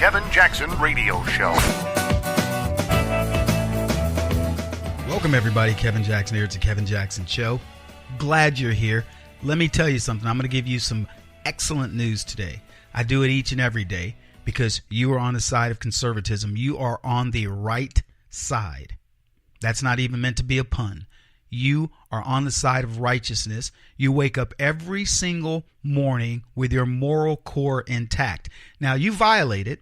Kevin Jackson Radio Show. Welcome, everybody. Kevin Jackson here. It's the Kevin Jackson Show. Glad you're here. Let me tell you something. I'm going to give you some excellent news today. I do it each and every day because you are on the side of conservatism. You are on the right side. That's not even meant to be a pun. You are on the side of righteousness. You wake up every single morning with your moral core intact. Now, you violate it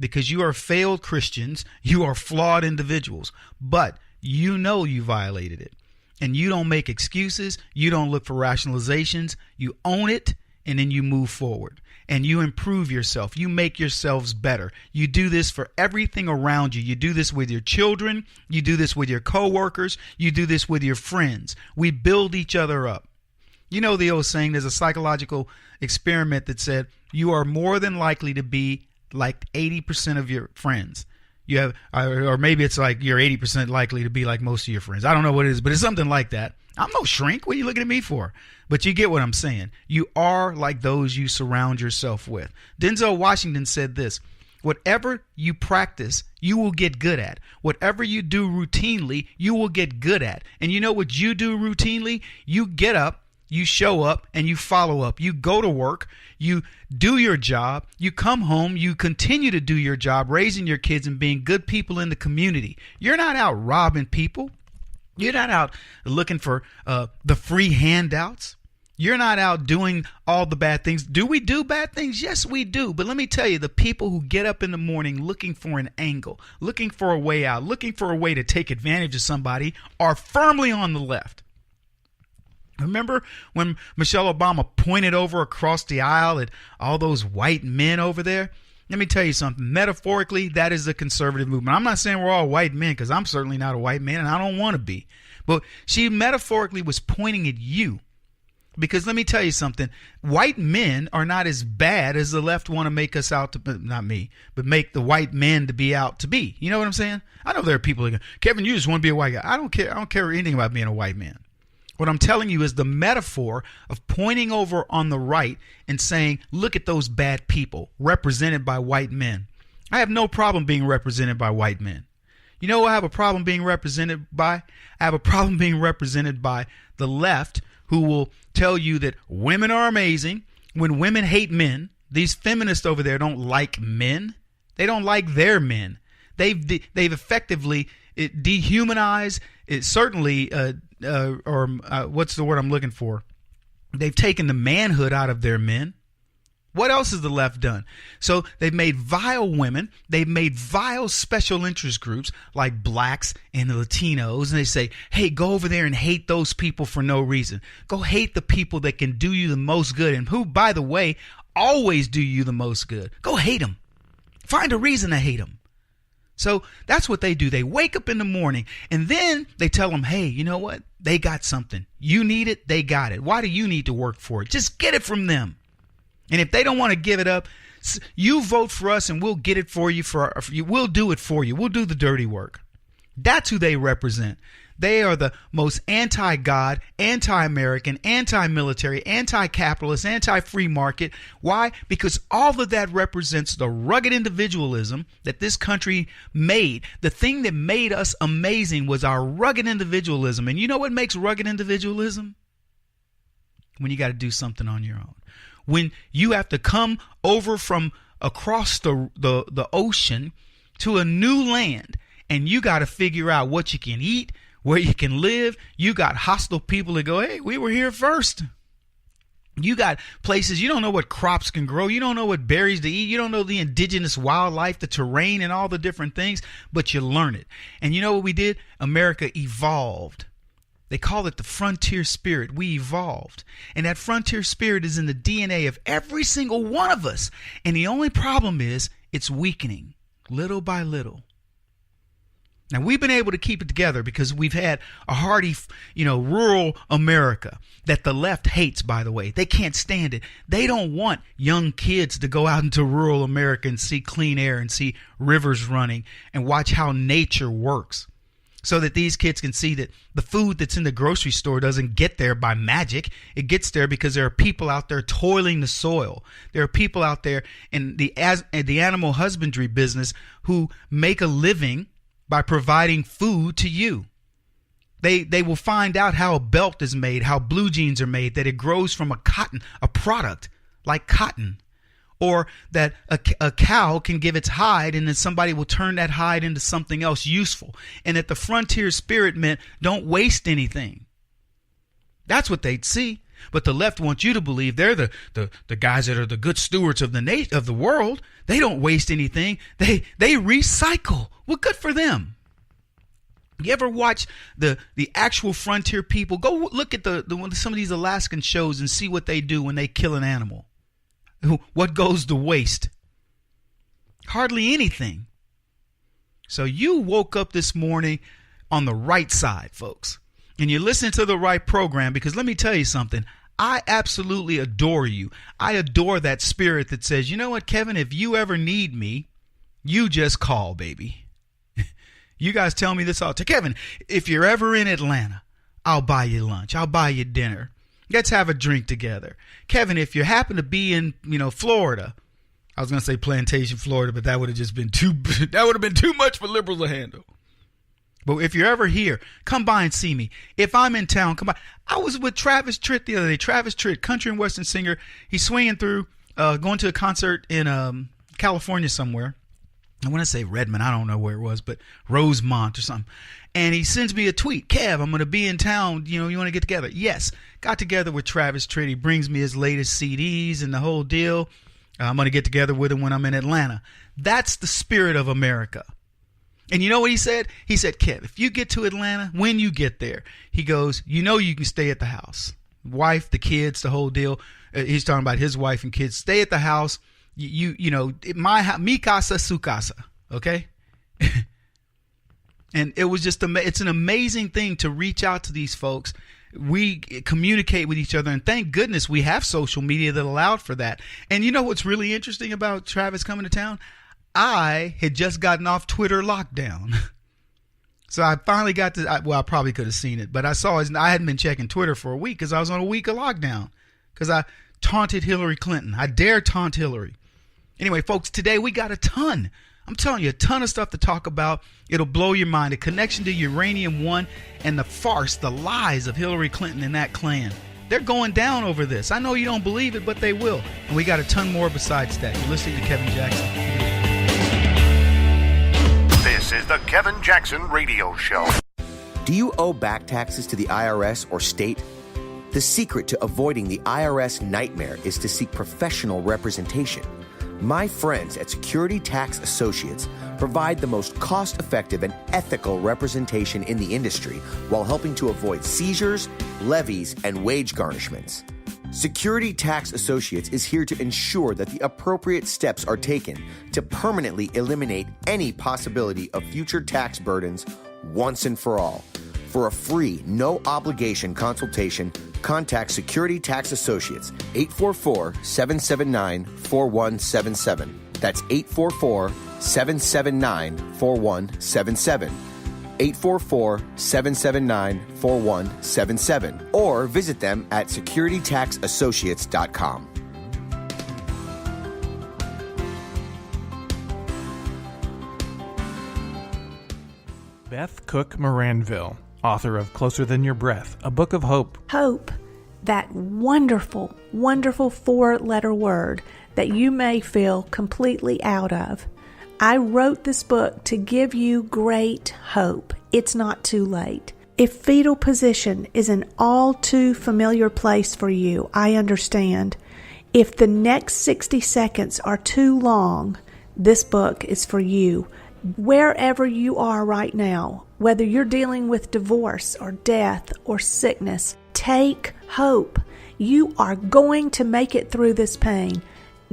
because you are failed Christians. You are flawed individuals. But you know you violated it. And you don't make excuses. You don't look for rationalizations. You own it, and then you move forward. And you improve yourself. You make yourselves better. You do this for everything around you. You do this with your children. You do this with your coworkers. You do this with your friends. We build each other up. You know the old saying, there's a psychological experiment that said you are more than likely to be like 80% of your friends. You have, or maybe it's like you're 80% likely to be like most of your friends. I don't know what it is, but it's something like that. I'm no shrink. What are you looking at me for? But you get what I'm saying. You are like those you surround yourself with. Denzel Washington said this: whatever you practice, you will get good at. Whatever you do routinely, you will get good at. And you know what you do routinely? You get up, you show up, and you follow up. You go to work, you do your job, you come home, you continue to do your job, raising your kids and being good people in the community. You're not out robbing people. You're not out looking for the free handouts. You're not out doing all the bad things. Do we do bad things? Yes, we do. But let me tell you, the people who get up in the morning looking for an angle, looking for a way out, looking for a way to take advantage of somebody are firmly on the left. Remember when Michelle Obama pointed over across the aisle at all those white men over there? Let me tell you something. Metaphorically, that is the conservative movement. I'm not saying we're all white men, because I'm certainly not a white man and I don't want to be. But she metaphorically was pointing at you. Because let me tell you something. White men are not as bad as the left want to make us out to, not me, but make the white men to be out to be. You know what I'm saying? I know there are people that go, Kevin, you just want to be a white guy. I don't care. I don't care anything about being a white man. What I'm telling you is the metaphor of pointing over on the right and saying, look at those bad people represented by white men. I have no problem being represented by white men. You know what I have a problem being represented by? I have a problem being represented by the left, who will tell you that women are amazing when women hate men. These feminists over there don't like men. They don't like their men. They've effectively dehumanized, certainly, what's the word I'm looking for? They've taken the manhood out of their men. What else has the left done? So they've made vile women. They've made vile special interest groups like blacks and the Latinos. And they say, hey, go over there and hate those people for no reason. Go hate the people that can do you the most good and who, by the way, always do you the most good. Go hate them. Find a reason to hate them. So that's what they do. They wake up in the morning and then they tell them, hey, you know what? They got something. You need it. They got it. Why do you need to work for it? Just get it from them. And if they don't want to give it up, you vote for us and we'll get it for you. We'll do it for you. We'll do the dirty work. That's who they represent. They are the most anti-God, anti-American, anti-military, anti-capitalist, anti-free market. Why? Because all of that represents the rugged individualism that this country made. The thing that made us amazing was our rugged individualism. And you know what makes rugged individualism? When you got to do something on your own. When you have to come over from across the ocean to a new land and you got to figure out what you can eat, where you can live. You got hostile people that go, hey, we were here first. You got places you don't know what crops can grow. You don't know what berries to eat. You don't know the indigenous wildlife, the terrain, and all the different things, but you learn it. And you know what we did? America evolved. They call it the frontier spirit. We evolved. And that frontier spirit is in the DNA of every single one of us. And the only problem is it's weakening little by little. Now, we've been able to keep it together because we've had a hardy, rural America that the left hates, by the way. They can't stand it. They don't want young kids to go out into rural America and see clean air and see rivers running and watch how nature works. so that these kids can see that the food that's in the grocery store doesn't get there by magic. It gets there because there are people out there toiling the soil. There are people out there in the animal husbandry business who make a living by providing food to you. They will find out how a belt is made, how blue jeans are made, that it grows from a product like cotton. Or that a cow can give its hide and then somebody will turn that hide into something else useful. And that the frontier spirit meant don't waste anything. That's what they'd see. But the left wants you to believe they're the guys that are the good stewards of the world. They don't waste anything. They recycle. Well, good for them. You ever watch the actual frontier people? Go look at some of these Alaskan shows and see what they do when they kill an animal. What goes to waste? Hardly anything. So you woke up this morning on the right side, folks. And you're listening to the right program, because let me tell you something. I absolutely adore you. I adore that spirit that says, you know what, Kevin, if you ever need me, you just call, baby. You guys tell me this all the time. Kevin, if you're ever in Atlanta, I'll buy you lunch. I'll buy you dinner. Let's have a drink together. Kevin, if you happen to be in, Florida, I was going to say Plantation, Florida, but that would have been too much for liberals to handle. But if you're ever here, come by and see me. If I'm in town, come by. I was with Travis Tritt the other day. Travis Tritt, country and western singer. He's swinging through, going to a concert in California somewhere. I want to say Redmond. I don't know where it was, but Rosemont or something. And he sends me a tweet. Kev, I'm going to be in town. You want to get together? Yes. Got together with Travis Tritt. He brings me his latest CDs and the whole deal. I'm going to get together with him when I'm in Atlanta. That's the spirit of America. And you know what he said? He said, Kev, if you get to Atlanta, when you get there, he goes, you can stay at the house. Wife, the kids, the whole deal. He's talking about his wife and kids. Stay at the house. Mi casa, su casa. Okay? And it was just it's an amazing thing to reach out to these folks. We communicate with each other, and thank goodness we have social media that allowed for that. And you know what's really interesting about Travis coming to town? I had just gotten off Twitter lockdown. So I finally got to, I probably could have seen it, but I hadn't been checking Twitter for a week because I was on a week of lockdown because I taunted Hillary Clinton. I dare taunt Hillary. Anyway, folks, today we got a ton of stuff to talk about. It'll blow your mind. A connection to Uranium One and the farce, the lies of Hillary Clinton and that Klan. They're going down over this. I know you don't believe it, but they will. And we got a ton more besides that. You're listening to Kevin Jackson. This is the Kevin Jackson Radio Show. Do you owe back taxes to the IRS or state? The secret to avoiding the IRS nightmare is to seek professional representation. My friends at Security Tax Associates provide the most cost-effective and ethical representation in the industry while helping to avoid seizures, levies, and wage garnishments. Security Tax Associates is here to ensure that the appropriate steps are taken to permanently eliminate any possibility of future tax burdens once and for all. For a free, no-obligation consultation, contact Security Tax Associates, 844-779-4177. That's 844-779-4177. 844-779-4177. Or visit them at securitytaxassociates.com. Beth Cook Moranville, author of Closer Than Your Breath, a book of hope. Hope, that wonderful, wonderful four-letter word that you may feel completely out of. I wrote this book to give you great hope. It's not too late. If fetal position is an all too familiar place for you, I understand. If the next 60 seconds are too long, this book is for you. Wherever you are right now, whether you're dealing with divorce or death or sickness, take hope. You are going to make it through this pain.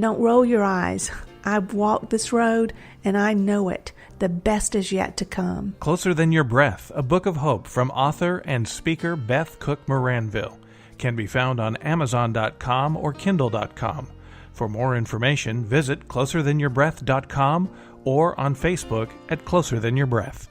Don't roll your eyes. I've walked this road and I know it. The best is yet to come. Closer Than Your Breath, a book of hope from author and speaker Beth Cook Moranville, can be found on Amazon.com or Kindle.com. For more information, visit closerthanyourBreath.com or on Facebook at Closer Than Your Breath.